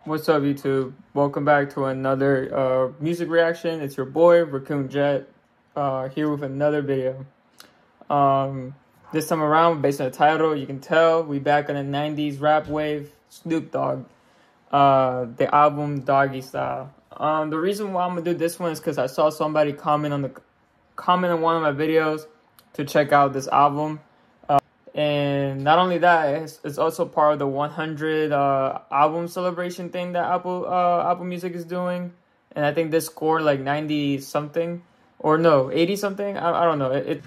What's up, YouTube? Welcome back to another music reaction. It's your boy Raccoon Jet here with another video. This time around, based on the title, you can tell we back on the 90s rap wave. Snoop Dogg, the album Doggystyle. The reason why I'm gonna do this one is because I saw somebody comment on one of my videos to check out this album. And not only that, it's also part of the 100 album celebration thing that Apple Music is doing. And I think this scored like 90 something, or no, 80 something. I don't know. It's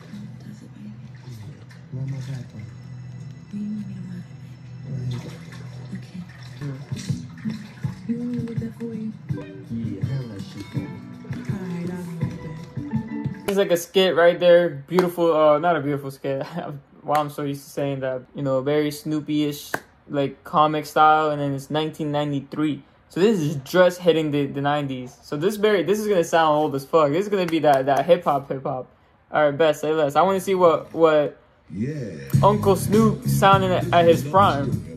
like a skit right there. Beautiful, not a beautiful skit. Wow, I'm so used to saying that, you know, very Snoopy-ish, like, comic style, and then it's 1993. So this is just hitting the 90s. So this is gonna sound old as fuck. This is gonna be that hip-hop. Alright, best, say less. I wanna see what Uncle Snoop sounding at his prime.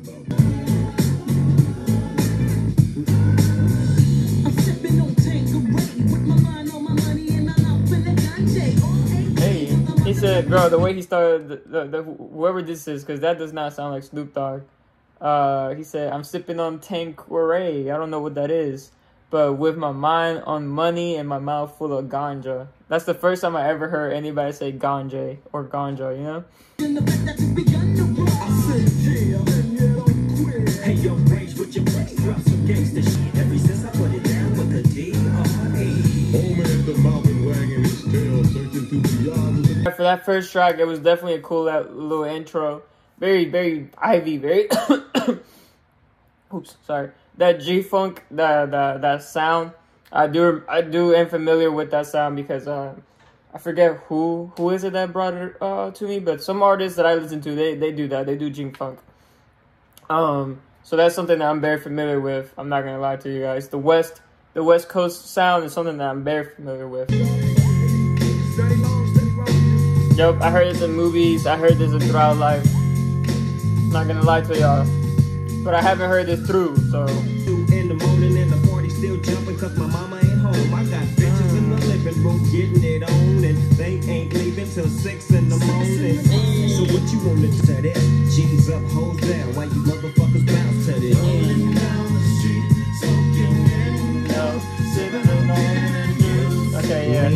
He said, bro, the way he started, whoever this is, because that does not sound like Snoop Dogg. He said, I'm sipping on Tanqueray. I don't know what that is. But with my mind on money and my mouth full of ganja. That's the first time I ever heard anybody say ganja or ganja, you know? For that first track, it was definitely a cool little intro. Very, very Ivy, very oops, sorry. That G-Funk, that sound. I am familiar with that sound because I forget who is it that brought it to me, but some artists that I listen to, they do that. They do G-Funk. So that's something that I'm very familiar with. I'm not gonna lie to you guys. The West Coast sound is something that I'm very familiar with. Yup, I heard this in movies. I heard this throughout life. Not gonna lie to y'all, but I haven't heard this through. So. 2 in the morning and the party still jumping 'cause my mama ain't home. I got bitches in the living room getting it on, and they ain't leaving till 6 in the morning. So what you wanna do to that? G's up, hoes down. Why you motherfuckers bounce to this? Okay, yeah.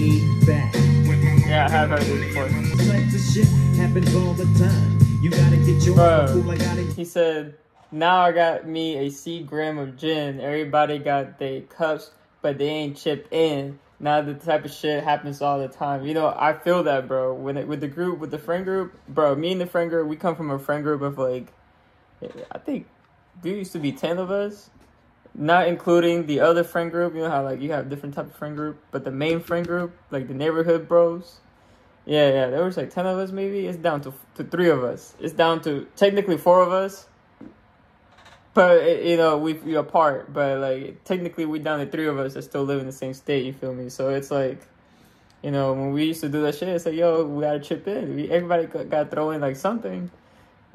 Yeah, I have heard this before. Bro, he said, now I got me a C-gram of gin. Everybody got their cups, but they ain't chipped in. Now the type of shit happens all the time. You know, I feel that, bro. With the friend group, bro, me and the friend group, we come from a friend group of like, I think there used to be 10 of us. Not including the other friend group. You know how like you have different type of friend group, but the main friend group, like the neighborhood bros. Yeah, there was like 10 of us maybe. It's down to 3 of us. It's down to technically 4 of us. But you know, we apart, but like technically we down to 3 of us that still live in the same state, you feel me? So it's like, you know, when we used to do that shit, it's like, yo, we gotta chip in. Everybody gotta throw in like something.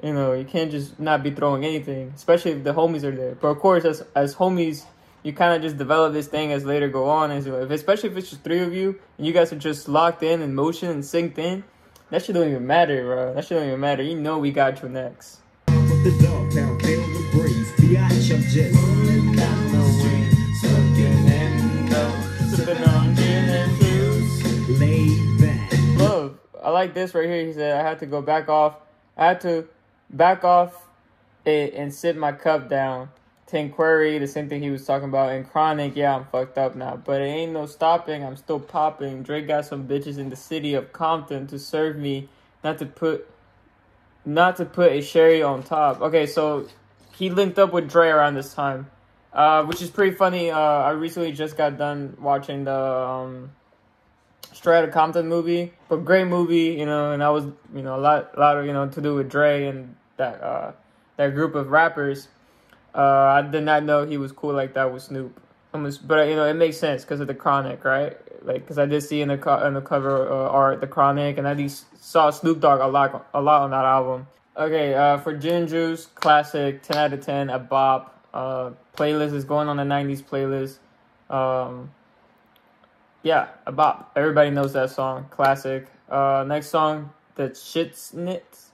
You know, you can't just not be throwing anything, especially if the homies are there. But of course, as homies, you kind of just develop this thing as later go on. Especially if it's just 3 of you, and you guys are just locked in motion and synced in. That shit don't even matter, bro. That shit don't even matter. You know we got you next. Love. I like this right here. He said, I had to back off it and sit my cup down. Tanqueray, the same thing he was talking about. And Chronic, yeah, I'm fucked up now. But it ain't no stopping, I'm still popping. Drake got some bitches in the city of Compton to serve me, not to put a sherry on top. Okay, so he linked up with Dre around this time, which is pretty funny. I recently just got done watching the Straight Outta Compton movie, but great movie, you know, and I was, you know, a lot of, you know, to do with Dre and that group of rappers. I did not know he was cool like that with Snoop. But you know, it makes sense because of the Chronic, right? Like, because I did see in the cover art the Chronic, and I saw Snoop Dogg a lot on that album. Okay, for Gin and Juice, classic, 10 out of 10, a bop. Playlist is going on the 90s playlist. Yeah, a bop. Everybody knows that song. Classic. Next song, the Shitsnits.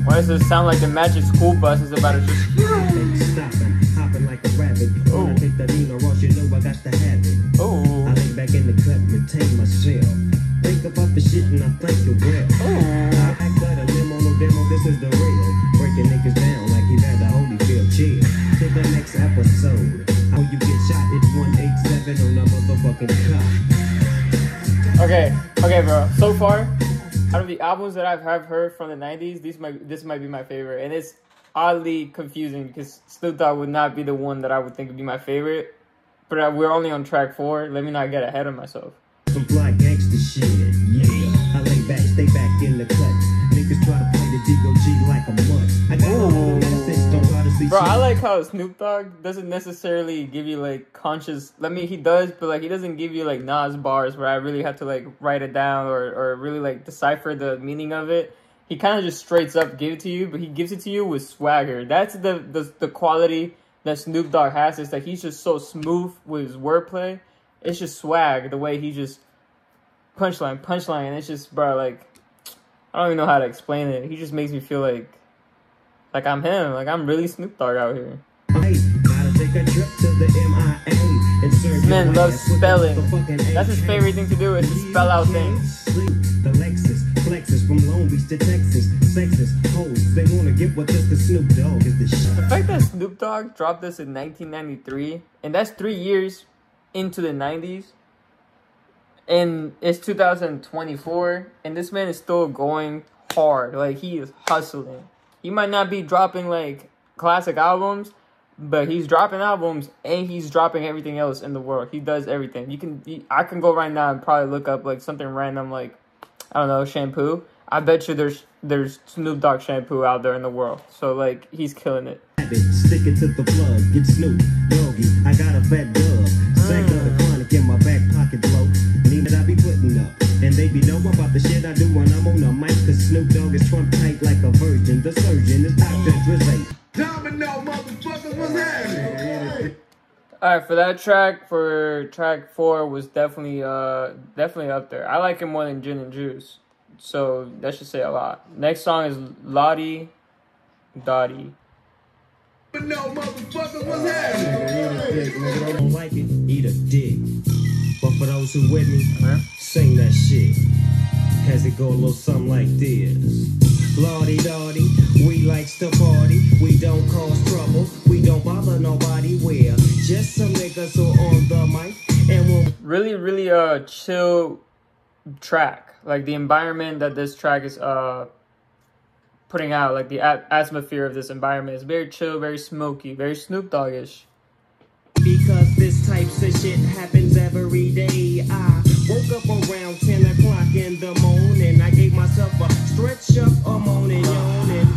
Why does it sound like the Magic School Bus is about to just... Stopping, hopping like a rabbit. When I take the Nina Ross, you know I got to have it. Oh. I lay back in the cut, retain myself. Think about the shit and I think you will. I act like a limo, no demo, this is the real. Breaking niggas down like he had the Holyfield. Chill to the next episode. How you get shot, it's 187 on the motherfucking cop. Okay, bro. So far, out of the albums that I've heard from the 90s, this might be my favorite. And it's oddly confusing because Snoop Dogg would not be the one that I would think would be my favorite. But we're only on track 4. Let me not get ahead of myself. Some fly gangster shit, yeah. I lay back, stay back in the cut. Niggas try to play the D.O.G. like a mutt. I got all the message, don't try to see. Bro, I like how Snoop Dogg doesn't necessarily give you like conscious. He does, but like he doesn't give you like Nas bars where I really have to like write it down or really like decipher the meaning of it. He kind of just straight up give it to you, but he gives it to you with swagger. That's the quality that Snoop Dogg has, is that he's just so smooth with his wordplay. It's just swag, the way he just punchline, and it's just, bro, like, I don't even know how to explain it. He just makes me feel like I'm him, like I'm really Snoop Dogg out here. This man loves spelling. That's his favorite thing to do, is to spell out things. The Lexus flexes from Long Beach to Texas. Sexist hoes, they wanna get what this, the Snoop Dogg is the shit. The fact that Snoop Dogg dropped this in 1993, and that's 3 years into the 90s, and it's 2024, and this man is still going hard. Like, he is hustling. He might not be dropping like classic albums, but he's dropping albums and he's dropping everything else in the world. He does everything. I can go right now and probably look up like something random, like, I don't know, shampoo. I bet you there's Snoop Dogg shampoo out there in the world. So like, he's killing it. Stick it to the plug, get Snoop Doggy. I got a fat dub. Sack of the chronic in my back pocket blow. Need that I be putting up. And they be know about the shit I do when I'm on the mic. Cause Snoop Dogg is Trump tight like a virgin. The surgeon is Dr. Drizzy. Domino, motherfucker, what's happening? Alright, for that track, for track 4 was definitely up there. I like it more than Gin and Juice. So that should say a lot. Next song is Lottie Dottie. No, motherfucker, what's happening? Don't like it, eat a dick. But for those who with me, sing that shit. Has it go a little something like this? Lordy Dottie, we likes to party. We don't cause trouble. We don't bother nobody. We're just some niggas who on the mic. And we'll really chill track. Like the environment that this track is putting out, like the atmosphere of this environment is very chill, very smoky, very Snoop Dogg-ish. Because this types of shit happens every day. I woke up around 10 o'clock in the morning. I gave myself a stretch up, a moaning, yawning.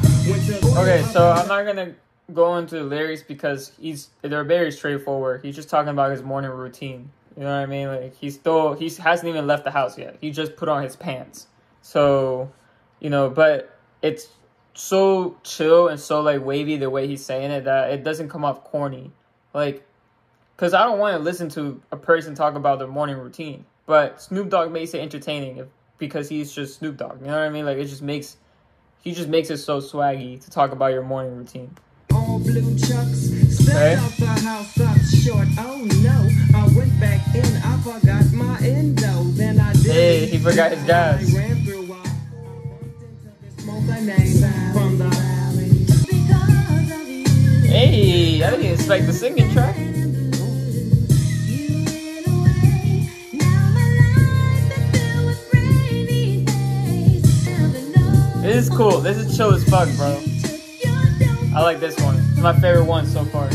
Okay, so I'm not gonna go into the lyrics because they're very straightforward. He's just talking about his morning routine. You know what I mean? Like he hasn't even left the house yet. He just put on his pants. So, you know, but it's so chill and so like wavy the way he's saying it that it doesn't come off corny. Like, because I don't want to listen to a person talk about their morning routine. But Snoop Dogg makes it entertaining because he's just Snoop Dogg. You know what I mean? Like, he just makes it so swaggy to talk about your morning routine. All blue chucks, stepped out the house up short. Oh no, I went back in, I forgot my endo. Then I did. Hey, he forgot his gas. Hey, I didn't expect the singing track. This is cool. This is chill as fuck, bro. I like this one. It's my favorite one so far.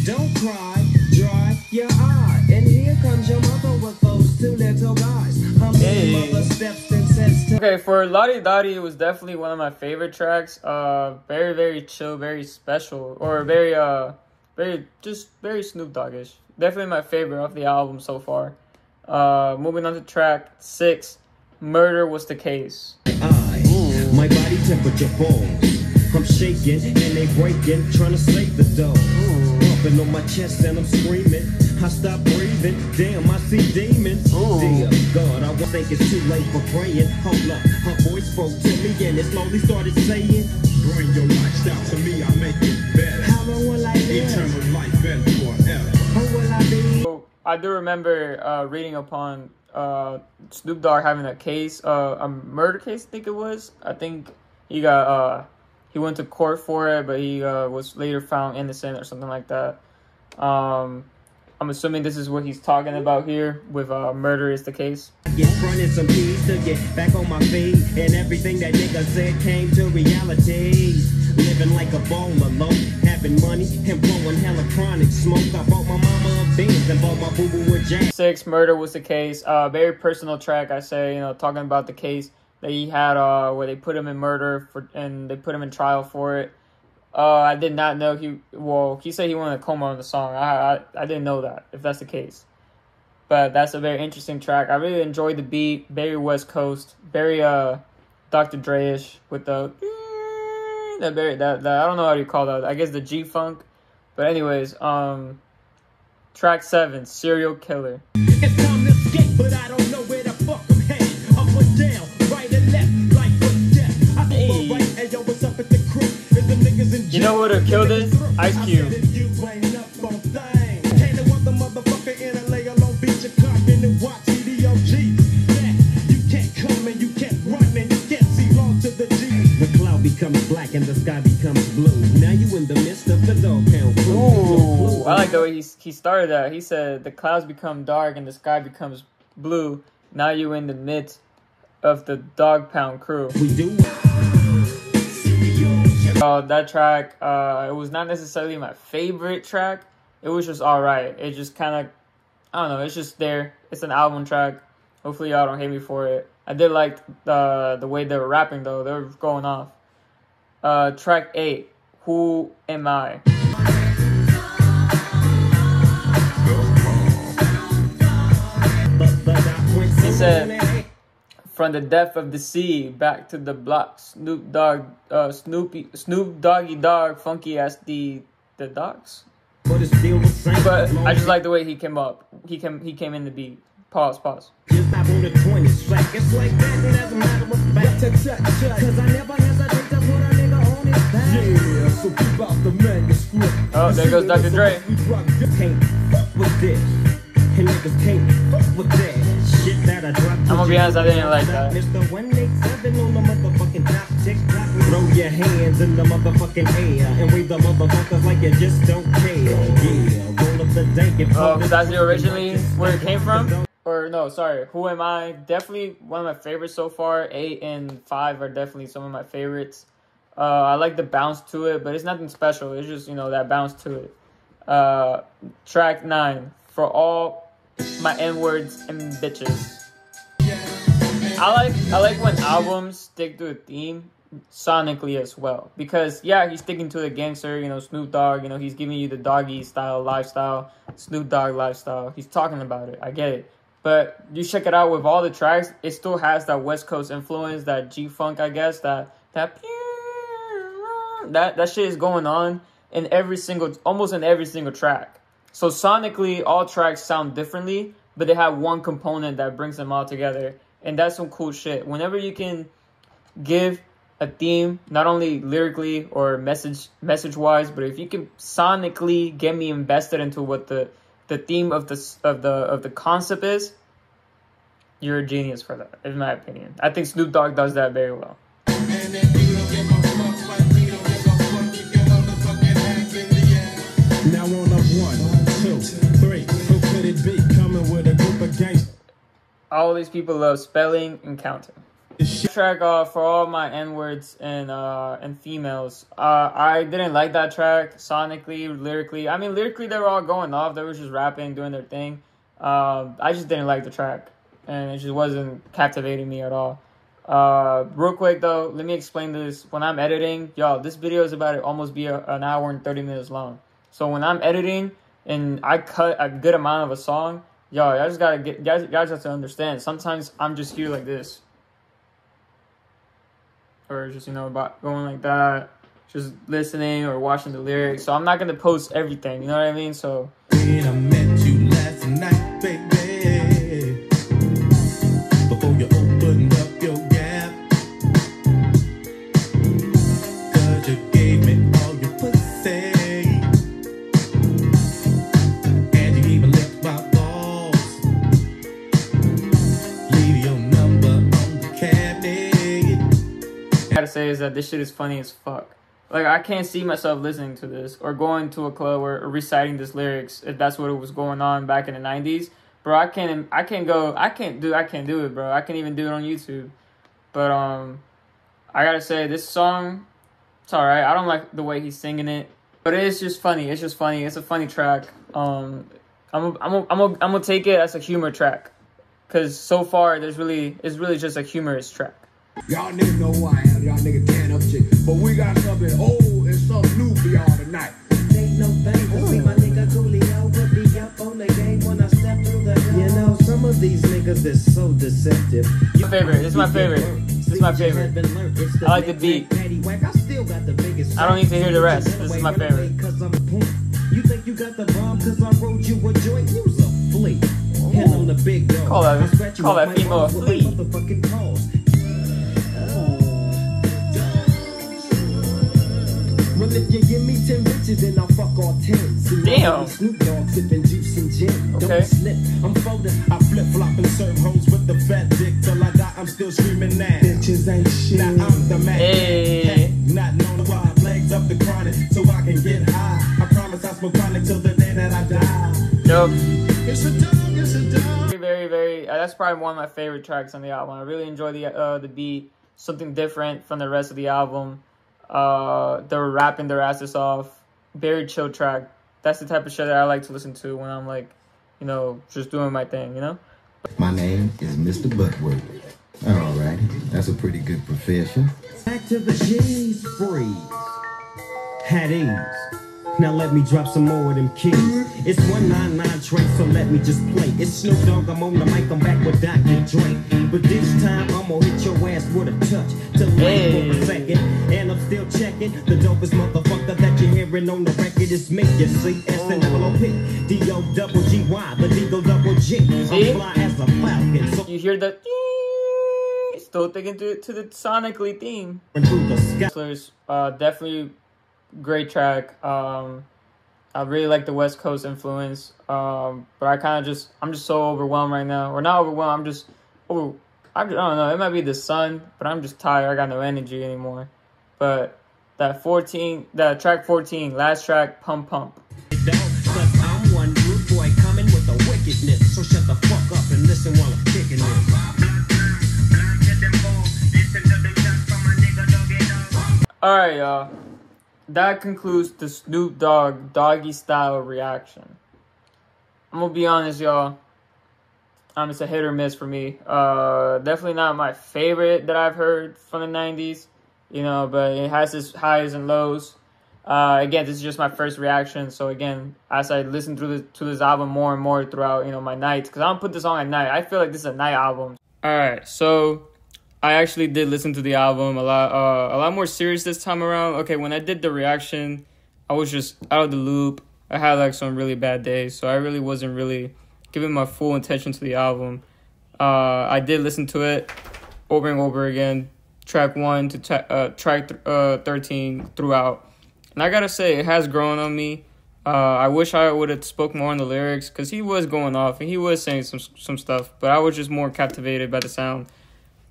Don't cry, dry your eye. And here comes your mother with those two little guys. Hey. Mother steps and says to Okay, for Lottie Dottie, it was definitely one of my favorite tracks. Very, very chill, very special, or very Snoop Dogg-ish. Definitely my favorite of the album so far. Moving on to track 6, Murder Was the Case. My body temperature falls. I'm shaking and they breaking, trying to save the dough. Bumping on my chest and I'm screaming. I stop breathing. Damn, I see demons. Dear God, I was think it's too late for praying. Hold up, her voice spoke to me and it slowly started saying, bring your lifestyle to me, I'll make it better. How long will I live? Eternal life and forever. How will I be? So, I do remember reading upon Snoop Dogg having a case, a murder case, I think it was. I think he got he went to court for it, but he was later found innocent or something like that. I'm assuming this is what he's talking about here with Murder Is the Case. Get fronted some keys to get back on my feet, and everything that nigga said came to reality. Living like a ball alone, having money and blowing hella chronic smoke. I bought my mama a Benz and bought my boo-boo a Jack. 6, Murder Was the Case. Very personal track, I say, you know, talking about the case that he had where they put him in murder and they put him in trial for it. I did not know he said he wanted a coma on the song. I didn't know that, if that's the case. But that's a very interesting track. I really enjoyed the beat, very West Coast, very Dr. Dre-ish with the I don't know how you call that. I guess the G-Funk. But anyways, track 7, Serial Killer. It's time to escape, but I don't know where the fuck I'm headed. Up or down, right and left, life or death. I go right, and yo, what's up at the crib? Is the niggas in jail? You know what would have killed this? Ice Cube. You ain't up on things. Can't no other motherfucker in LA alone beat your cock and then watch TDOG. Yeah, you can't come and you can't run and you can't see wrong to the G. The cloud becomes black and the sky becomes blue. Now you in the midst of the dog pound. Ooh, I like the way he started that. He said the clouds become dark and the sky becomes blue. Now you in the midst of the dog pound crew. We do. That track, it was not necessarily my favorite track. It was just alright. It just kind of, I don't know, it's just there. It's an album track. Hopefully y'all don't hate me for it. I did like the way they were rapping though. They were going off. Track 8, Who Am I? He said, from the depth of the sea back to the block, Snoop Doggy Dogg, funky as the dogs. But I just like the way he came up. He came in the beat. Pause. Just not on the 20 slack. It's like that, and as a matter of fact, cause I never hesitate to put a nigga on his back. Yeah, so keep out the manuscript. Oh, there goes Dr. Dre. Can't fuck with this, and niggas can't fuck with that. Shit that I dropped. I'm gonna be honest, I didn't like that. Mr. 187 on the motherfucking top tick tock. Throw your hands in the motherfucking air and wave the motherfuckers like you just don't care. Yeah, roll up the dank and oh, because that's originally where it came from? Or no, sorry, Who Am I? Definitely one of my favorites so far. 8 and 5 are definitely some of my favorites. I like the bounce to it, but it's nothing special. It's just, you know, that bounce to it. Track 9, For All My N-Words and Bitches. I like when albums stick to a theme sonically as well. Because, yeah, he's sticking to the gangster, you know, Snoop Dogg. You know, he's giving you the Doggystyle lifestyle, Snoop Dogg lifestyle. He's talking about it. I get it. But you check it out with all the tracks, it still has that West Coast influence, that G-Funk, I guess, that shit is going on in almost in every single track. So sonically, all tracks sound differently, but they have one component that brings them all together. And that's some cool shit. Whenever you can give a theme, not only lyrically or message-wise, but if you can sonically get me invested into what the theme of the concept is, you're a genius for that, in my opinion. I think Snoop Dogg does that very well. Now on up 1, 2, 3. Who could it be? Coming with a group of gangsters. All these people love spelling and counting. Track For All My N-Words and Females. I didn't like that track sonically, lyrically. I mean, lyrically they were all going off. They were just rapping, doing their thing. I just didn't like the track, and it just wasn't captivating me at all. Real quick though, let me explain this. When I'm editing, y'all, this video is about to almost be an hour and 30 minutes long. So when I'm editing and I cut a good amount of a song, y'all just gotta guys have to understand. Sometimes I'm just here like this. or just, you know, about going like that, just listening or watching the lyrics. So I'm not gonna post everything, you know what I mean? So When I met you last night, baby, before you opened up your gap, 'cause you gave me all your pussy, and you even licked my balls. Leave your number on the cabinet. I gotta say is that this shit is funny as fuck. Like, I can't see myself listening to this or going to a club or reciting this lyrics if that's what it was going on back in the 90s. Bro, I can't do it, bro. I can't even do it on YouTube. But I gotta say, this song, it's alright. I don't like the way he's singing it, but it is just funny. It's just funny. It's a funny track. I'm gonna take it as a humor track, cause so far it's really just a humorous track. Y'all niggas know who I am. Y'all niggas tearing up shit. But we got something old and something new for y'all tonight. Ain't no thing to see my nigga Coolio would be up on the game when I step through the door. You know, some of these niggas is so deceptive. My favorite. This is my favorite. This is my favorite. I like the beat. I don't need to hear the rest. This is my favorite. You think you got the bomb cause I wrote you a joint? You's a flea. And on the big dog. Call that female a flea. Motherfucking pause. Well, if you give me 10 bitches, then I'll fuck all 10. Damn. Snoop Dogg sipping juice and gin. Okay. Don't slip, I'm folding. I flip flop and serve hoes with the fat dick till I die. I'm still screaming now. Bitches ain't shit. Now I'm the man. Hey. Not known why legs up the chronic so I can get high. I promise I smoke chronic till the day that I die. Dope. It's a dog, it's a dog. Very. That's probably one of my favorite tracks on the album. I really enjoy the beat. Something different from the rest of the album. They're rapping their asses off. Very chill track. That's the type of shit that I like to listen to when I'm like, you know, just doing my thing, you know? My name is Mr. Buttworth. Alright, that's a pretty good profession. Back to the G's, freeze. Had ease. Now let me drop some more of them keys. It's 199 Trey, so let me just play. It's Snoop Dogg, I'm on the mic, I'm back with Dr. Dre. But this time I'm gonna hit your ass with a touch to wait for a second. And I'm still checking the dopest motherfucker that you're hearing on the record is me. You see, S-N-O-O-P, D-O-double-G-Y, the D-O-double-G. I'm fly as a falcon. So You hear the still thinking to the sonically theme. through the sky. Definitely great track. I really like the West Coast influence. But I'm just so overwhelmed right now. Or not overwhelmed, I don't know, it might be the sun, but I'm just tired. I got no energy anymore. But that track 14, last track, Pump Pump. Cause I'm one rude boy coming with the wickedness. So shut the fuck up and listen while I'm kicking this. Alright, y'all. That concludes the Snoop Dogg Doggystyle reaction. I'm gonna be honest, y'all. It's a hit or miss for me. Definitely not my favorite that I've heard from the 90s. You know, but it has its highs and lows. Again, this is just my first reaction. So again, as I listen to this album more and more throughout, you know, my nights, because I don't put this on at night. I feel like this is a night album. All right, so I actually did listen to the album a lot more serious this time around. Okay, when I did the reaction, I was just out of the loop. I had like some really bad days, so I really wasn't really giving my full attention to the album. I did listen to it over and over again, track 1 to track 13 throughout. And I gotta say, it has grown on me. I wish I would have spoke more on the lyrics, because he was going off and he was saying some stuff, but I was just more captivated by the sound.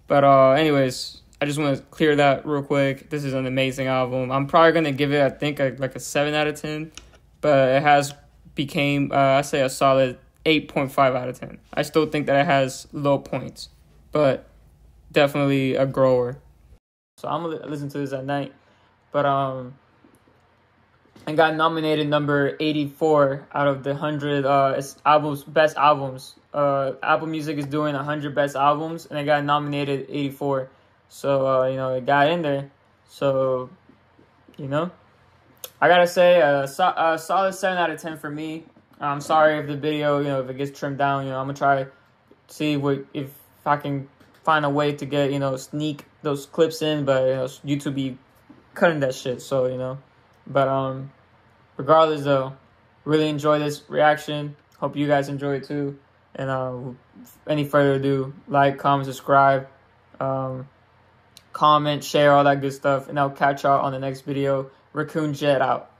But anyways, I just want to clear that real quick. This is an amazing album. I'm probably going to give it, I think, like a 7 out of 10. But it has became, I say, a solid 8.5 out of 10. I still think that it has low points, but definitely a grower. So I'm going to listen to this at night. But I got nominated number 84 out of the 100 best albums. Apple Music is doing 100 best albums, and I got nominated 84. So, you know, it got in there. So, you know, I gotta say, a solid 7 out of 10 for me. I'm sorry if the video, you know, if it gets trimmed down, you know, I'm gonna try see if I can find a way to get, you know, sneak those clips in, but, you know, YouTube be cutting that shit. So, you know, but regardless though, really enjoy this reaction. Hope you guys enjoy it too. And any further ado, like, comment, subscribe, comment, share, all that good stuff, and I'll catch y'all on the next video. Raccoon Jet out.